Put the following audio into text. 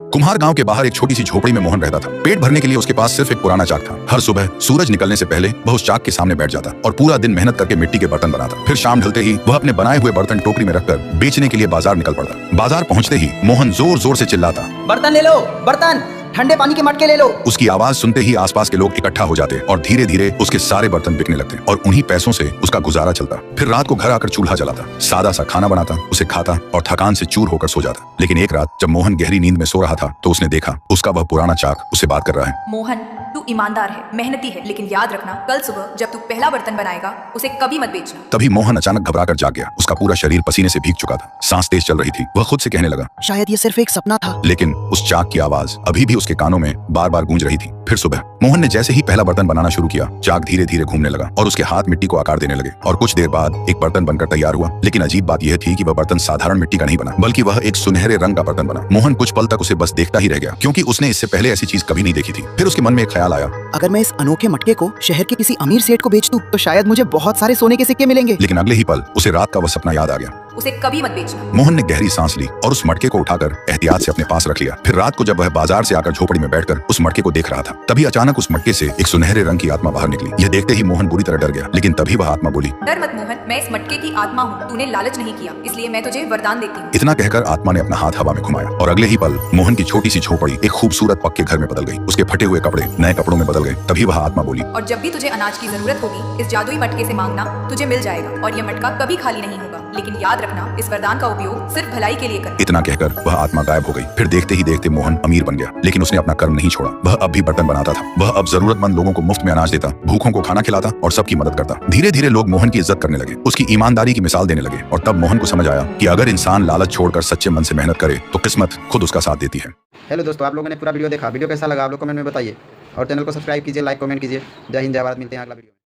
कुम्हार गांव के बाहर एक छोटी सी झोपड़ी में मोहन रहता था। पेट भरने के लिए उसके पास सिर्फ एक पुराना चाक था। हर सुबह सूरज निकलने से पहले वह उस चाक के सामने बैठ जाता और पूरा दिन मेहनत करके मिट्टी के बर्तन बनाता। फिर शाम ढलते ही वह अपने बनाए हुए बर्तन टोकरी में रखकर बेचने के लिए बाजार निकल पड़ता। बाजार पहुंचते ही मोहन जोर जोर से चिल्लाता, बर्तन ले लो, बर्तन, ठंडे पानी के मटके ले लो। उसकी आवाज सुनते ही आसपास के लोग इकट्ठा हो जाते और धीरे धीरे उसके सारे बर्तन बिकने लगते और उन्हीं पैसों से उसका गुजारा चलता। फिर रात को घर आकर चूल्हा जलाता, सादा सा खाना बनाता, उसे खाता और थकान से चूर होकर सो जाता। लेकिन एक रात जब मोहन गहरी नींद में सो रहा था तो उसने देखा उसका वह पुराना चाक उससे बात कर रहा है। मोहन, तू ईमानदार है, मेहनती है, लेकिन याद रखना कल सुबह जब तू पहला बर्तन बनाएगा उसे कभी मत बेचना। तभी मोहन अचानक घबराकर जाग गया। उसका पूरा शरीर पसीने से भीग चुका था, सांस तेज चल रही थी। वह खुद से कहने लगा, शायद ये सिर्फ एक सपना था। लेकिन उस चाक की आवाज अभी भी उसके कानों में बार बार गूंज रही थी। फिर सुबह मोहन ने जैसे ही पहला बर्तन बनाना शुरू किया, चाक धीरे धीरे घूमने लगा और उसके हाथ मिट्टी को आकार देने लगे और कुछ देर बाद एक बर्तन बनकर तैयार हुआ। लेकिन अजीब बात यह थी कि वह बर्तन साधारण मिट्टी का नहीं बना, बल्कि वह एक सुनहरे रंग का बर्तन बना। मोहन कुछ पल तक उसे बस देखता ही रह गया, क्योंकि उसने इससे पहले ऐसी चीज कभी नहीं देखी थी। फिर उसके मन में एक ख्याल आया, अगर मैं इस अनोखे मटके को शहर के किसी अमीर सेठ को बेच दूं, तो शायद मुझे बहुत सारे सोने के सिक्के मिलेंगे। लेकिन अगले ही पल उसे रात का वह सपना याद आ गया। उसे कभी मत बेचना। मोहन ने गहरी सांस ली और उस मटके को उठाकर एहतियात से अपने पास रख लिया। फिर रात को जब वह बाजार से आकर झोपड़ी में बैठकर उस मटके को देख रहा था, तभी अचानक उस मटके से एक सुनहरे रंग की आत्मा बाहर निकली। यह देखते ही मोहन बुरी तरह डर गया। लेकिन तभी वह आत्मा बोली, डर मत मोहन, मैं इस मटके की आत्मा हूँ। तूने लालच नहीं किया, इसलिए मैं तुझे वरदान देती हूँ। इतना कहकर आत्मा ने अपना हाथ हवा में घुमाया और अगले ही पल मोहन की छोटी सी झोपड़ी एक खूबसूरत पक्के घर में बदल गई। उसके फटे हुए कपड़े नए कपड़ों में बदल गए। तभी वह आत्मा बोली, और जब भी तुझे अनाज की जरूरत होगी, इस जादुई मटके से मांगना, तुझे मिल जाएगा और यह मटका कभी खाली नहीं होगा। लेकिन याद रखना, इस वरदान का उपयोग सिर्फ भलाई के लिए कर। इतना कहकर वह आत्मा गायब हो गई। फिर देखते ही देखते मोहन अमीर बन गया, लेकिन उसने अपना कर्म नहीं छोड़ा। वह अब भी बर्तन बनाता था। वह अब जरूरतमंद लोगों को मुफ्त में अनाज देता, भूखों को खाना खिलाता और सबकी मदद करता। धीरे धीरे लोग मोहन की इज्जत करने लगे, उसकी ईमानदारी की मिसाल देने लगे। और तब मोहन को समझ आया कि अगर इंसान लालच छोड़कर सच्चे मन से मेहनत करे तो किस्मत खुद उसका साथ देती है। हेलो दोस्तों, आप लोगों ने पूरा वीडियो देखा। वीडियो कैसा लगा आप लोग कमेंट में बताइए और चैनल को सब्सक्राइब कीजिए, लाइक कमेंट कीजिए। जय हिंद, जय भारत। मिलते हैं अगला वीडियो में।